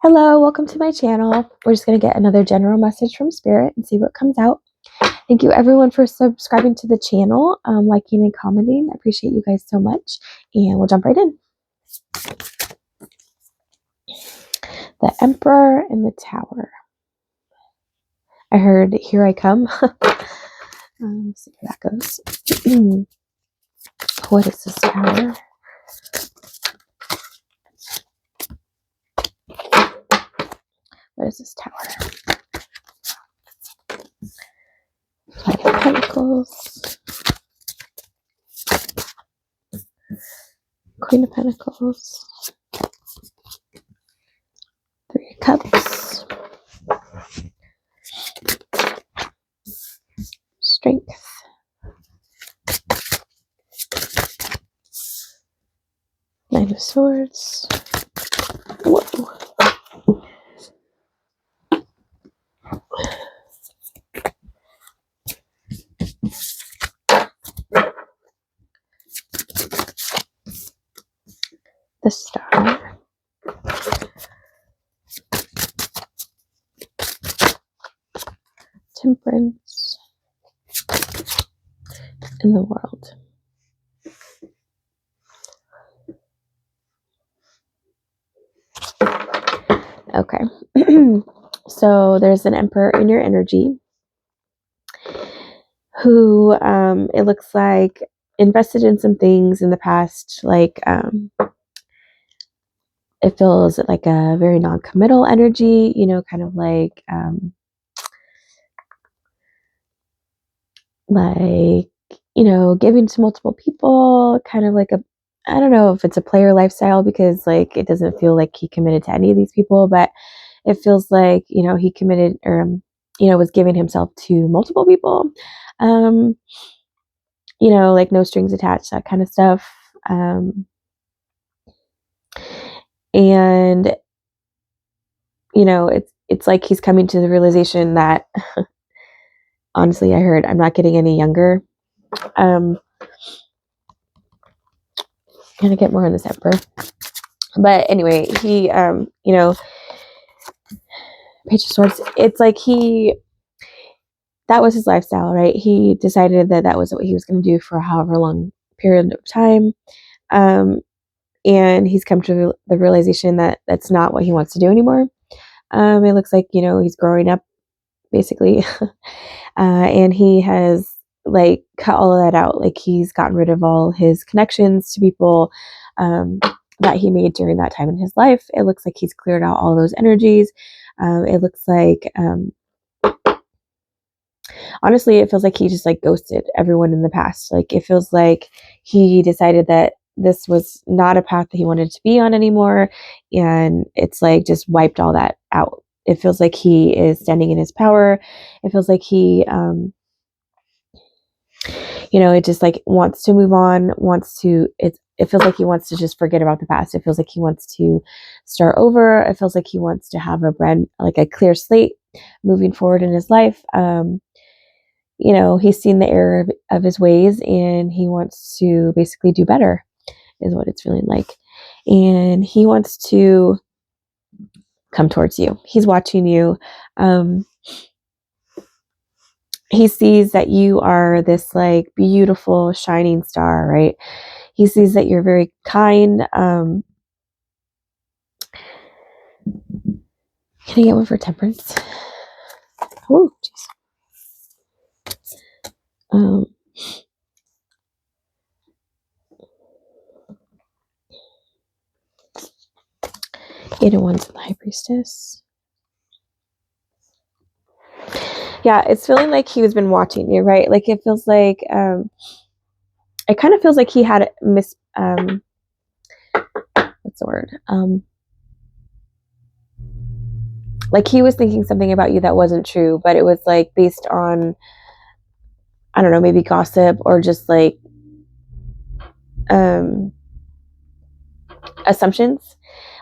Hello, welcome to my channel. We're just going to get another general message from Spirit and see what comes out. Thank you everyone for subscribing to the channel, liking and commenting. I appreciate you guys so much. And we'll jump right in. The Emperor in the Tower. I heard, "Here I come." Let's see where that goes. What is this tower? What is this tower? Five of Pentacles. Queen of Pentacles. Three of Cups. Strength. Nine of Swords. Whoa. The Star. Temperance. In the World. Okay. So there's an Emperor in your energy who it looks like invested in some things in the past, like it feels like a very non-committal energy, kind of like giving to multiple people, kind of like I don't know if it's a player lifestyle, because like it doesn't feel like he committed to any of these people, but it feels like, he committed or, was giving himself to multiple people, like no strings attached, that kind of stuff. And, it's like he's coming to the realization that, honestly, I heard, I'm not getting any younger. I'm gonna get more on this Emperor. But anyway, he, Page of Swords, it's like that was his lifestyle, right? He decided that was what he was going to do for however long period of time. And he's come to the realization that that's not what he wants to do anymore. It looks like, he's growing up, basically. And he has like cut all of that out. Like he's gotten rid of all his connections to people that he made during that time in his life. It looks like he's cleared out all those energies. It looks like, honestly, it feels like he just like ghosted everyone in the past. Like it feels like he decided that this was not a path that he wanted to be on anymore. And it's like just wiped all that out. It feels like he is standing in his power. It feels like he, it just like wants to move on, it feels like he wants to just forget about the past. It feels like he wants to start over. It feels like he wants to have a clear slate moving forward in his life. He's seen the error of his ways and he wants to basically do better, is what it's feeling like. And he wants to come towards you. He's watching you. He sees that you are this like beautiful shining star, right? He sees that you're very kind. Can I get one for Temperance? Oh, jeez. Eight of Wands and the High Priestess. Yeah, it's feeling like he has been watching you, right? Like it feels like it kind of feels like he had what's the word? Like he was thinking something about you that wasn't true, but it was like based on, I don't know, maybe gossip or just like assumptions.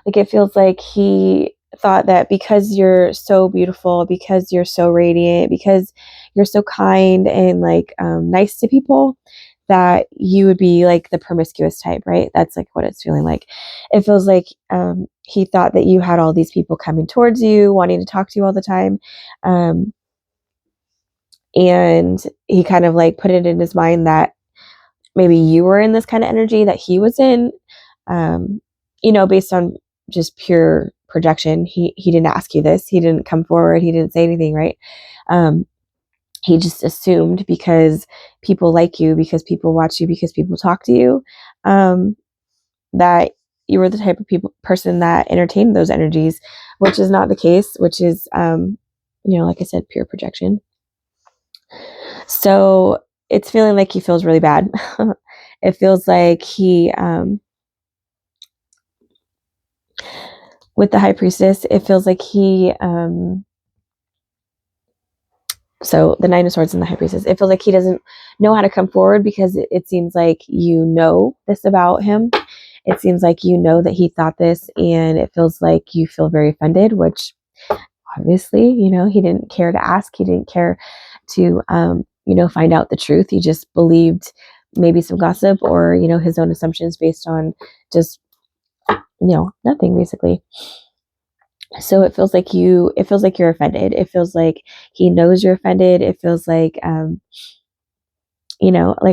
Like it feels like he thought that because you're so beautiful, because you're so radiant, because you're so kind and like nice to people, that you would be like the promiscuous type, right? That's like what it's feeling like. It feels like he thought that you had all these people coming towards you, wanting to talk to you all the time. Um, and he kind of like put it in his mind that maybe you were in this kind of energy that he was in, um, based on just pure projection. He didn't ask you this. He didn't come forward. He didn't say anything, right? Um, he just assumed because people like you, because people watch you, because people talk to you, um, that you were the type of person that entertained those energies, which is not the case, which is, like I said, pure projection. So it's feeling like he feels really bad. It feels like with the high priestess, it feels like so the Nine of Swords and the High Priestess, it feels like he doesn't know how to come forward because it seems like you know this about him. It seems like you know that he thought this, and it feels like you feel very offended, which obviously, he didn't care to ask. He didn't care to, find out the truth. He just believed maybe some gossip or, his own assumptions based on just, nothing basically. So it feels like you're offended. It feels like he knows you're offended. It feels like, like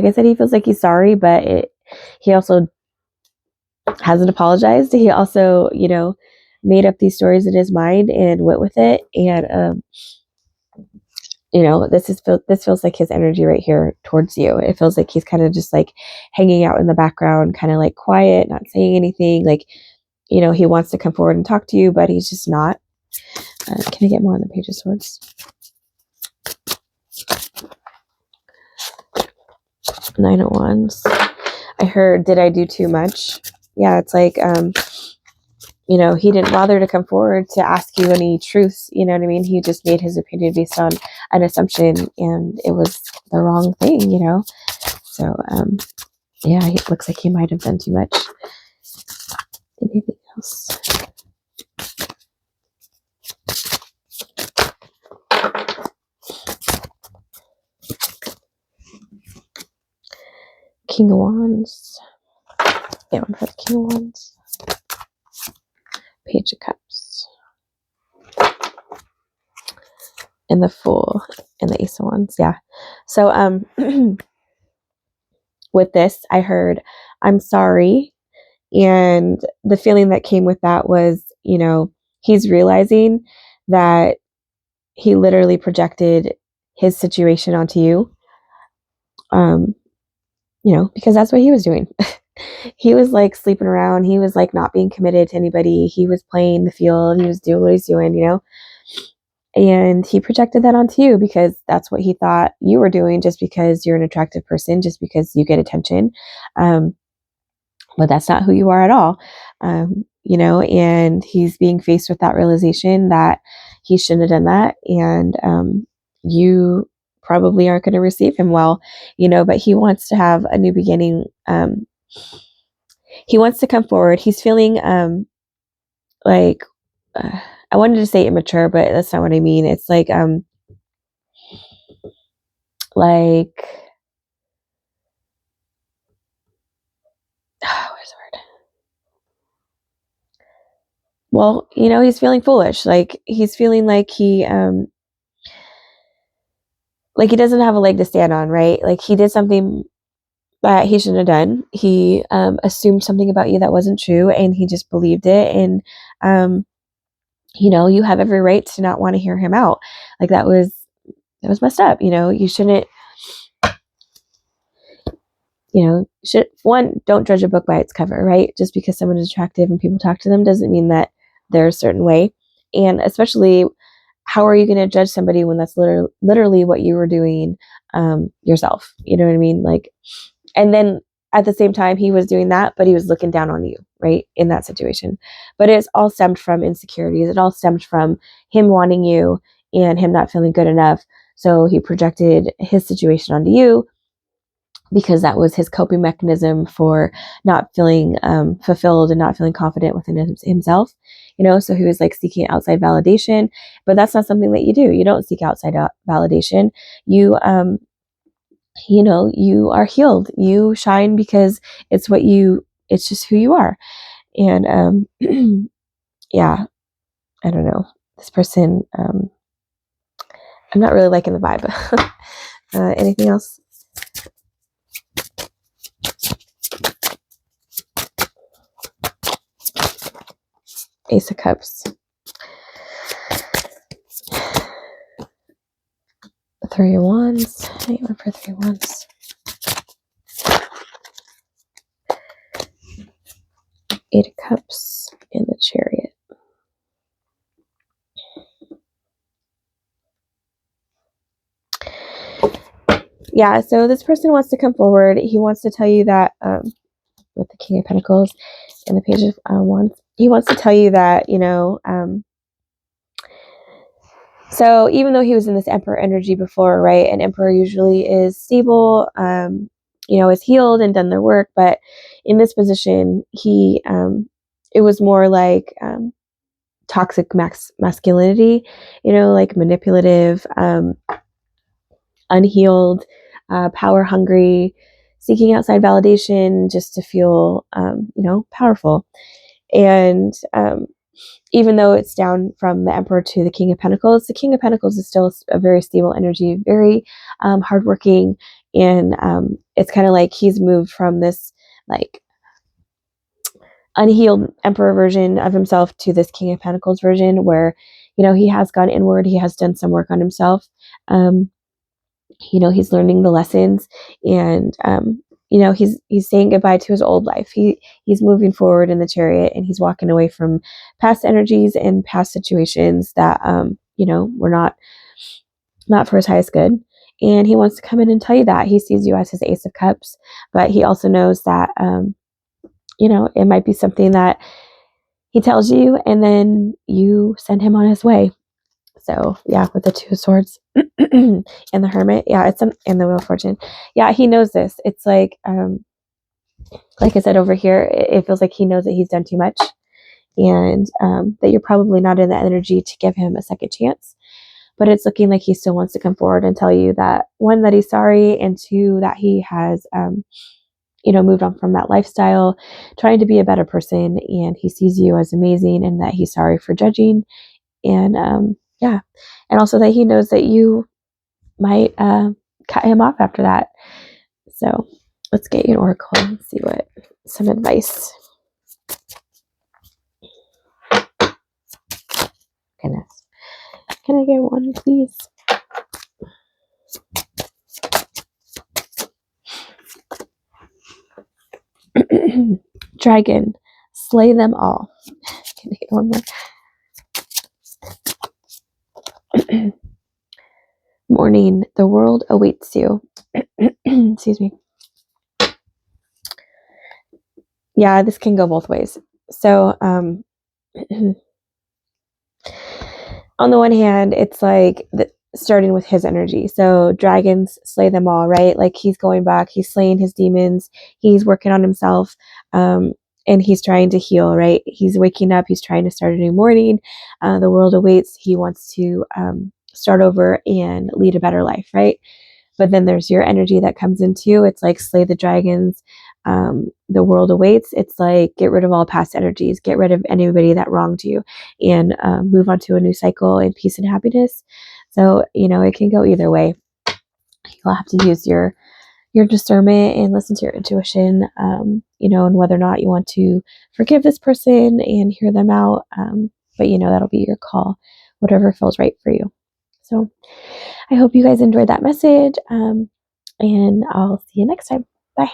I said, he feels like he's sorry, but he also hasn't apologized. He also, made up these stories in his mind and went with it. And, this feels like his energy right here towards you. It feels like he's kind of just like hanging out in the background, kind of like quiet, not saying anything. Like, he wants to come forward and talk to you, but he's just not. Can I get more on the Page of Swords? Nine of Wands. I heard, did I do too much? Yeah, it's like, he didn't bother to come forward to ask you any truths. You know what I mean? He just made his opinion based on an assumption, and it was the wrong thing, So, yeah, it looks like he might have done too much. Anything else? King of Wands. Get one for the King of Wands. Page of Cups. And the Fool and the Ace of Wands. Yeah. So with this, I heard, I'm sorry. And the feeling that came with that was, he's realizing that he literally projected his situation onto you. Because that's what he was doing. He was like sleeping around. He was like not being committed to anybody. He was playing the field. He was doing what he's doing, and he projected that onto you because that's what he thought you were doing, just because you're an attractive person, just because you get attention. But that's not who you are at all. And he's being faced with that realization that he shouldn't have done that. And you probably aren't going to receive him well, but he wants to have a new beginning. He wants to come forward. He's feeling like, I wanted to say immature, but that's not what I mean. It's like where's the word? Well, he's feeling foolish. Like he's feeling like he doesn't have a leg to stand on, right? Like he did something that he shouldn't have done. He assumed something about you that wasn't true, and he just believed it. And you have every right to not want to hear him out. Like that was messed up. You shouldn't. Don't judge a book by its cover, right? Just because someone is attractive and people talk to them doesn't mean that they're a certain way. And especially, how are you going to judge somebody when that's literally what you were doing yourself? You know what I mean? Like, and then at the same time, he was doing that, but he was looking down on you, right? In that situation. But it's all stemmed from insecurities. It all stemmed from him wanting you and him not feeling good enough. So he projected his situation onto you, because that was his coping mechanism for not feeling fulfilled and not feeling confident within himself. So he was like seeking outside validation, but that's not something that you do. You don't seek outside validation. You you are healed. You shine because it's just who you are. And yeah, I don't know. This person, I'm not really liking the vibe. Anything else? Ace of Cups. Three of Wands. I went for 3 Wands. Eight of Cups and the Chariot. Yeah, so this person wants to come forward. He wants to tell you that, with the King of Pentacles and the Page of Wands, he wants to tell you that, so even though he was in this Emperor energy before, right, an Emperor usually is stable, is healed and done their work, but in this position, it was more like toxic masculinity, like manipulative, unhealed, power hungry, seeking outside validation just to feel, powerful. And even though it's down from the Emperor to the King of Pentacles, the King of Pentacles is still a very stable energy, very hardworking. And it's kind of like he's moved from this like unhealed Emperor version of himself to this King of Pentacles version where, he has gone inward. He has done some work on himself. He's learning the lessons, and he's saying goodbye to his old life. He's moving forward in the Chariot, and he's walking away from past energies and past situations that were not for his highest good. And he wants to come in and tell you that he sees you as his Ace of Cups, but he also knows that it might be something that he tells you, and then you send him on his way. So yeah, with the Two of Swords and the Hermit, yeah, and the Wheel of Fortune. Yeah, he knows this. It's like I said over here, it feels like he knows that he's done too much, and that you're probably not in the energy to give him a second chance. But it's looking like he still wants to come forward and tell you that, one, that he's sorry, and two, that he has moved on from that lifestyle, trying to be a better person, and he sees you as amazing, and that he's sorry for judging, and and also that he knows that you might cut him off after that. So let's get you an oracle and see what some advice. Goodness, can I get one, please? Dragon, slay them all. Can I get one more? Morning, the world awaits you. Excuse me. Yeah, this can go both ways. So, on the one hand, it's like starting with his energy. So dragons, slay them all, right? Like he's going back, he's slaying his demons, he's working on himself, and he's trying to heal, right? He's waking up, he's trying to start a new morning. The world awaits. He wants to start over and lead a better life, right? But then there's your energy that comes into. It's like slay the dragons. The world awaits. It's like get rid of all past energies, get rid of anybody that wronged you, and move on to a new cycle in peace and happiness. So it can go either way. You'll have to use your discernment and listen to your intuition, and whether or not you want to forgive this person and hear them out. But that'll be your call, whatever feels right for you. So I hope you guys enjoyed that message, and I'll see you next time. Bye.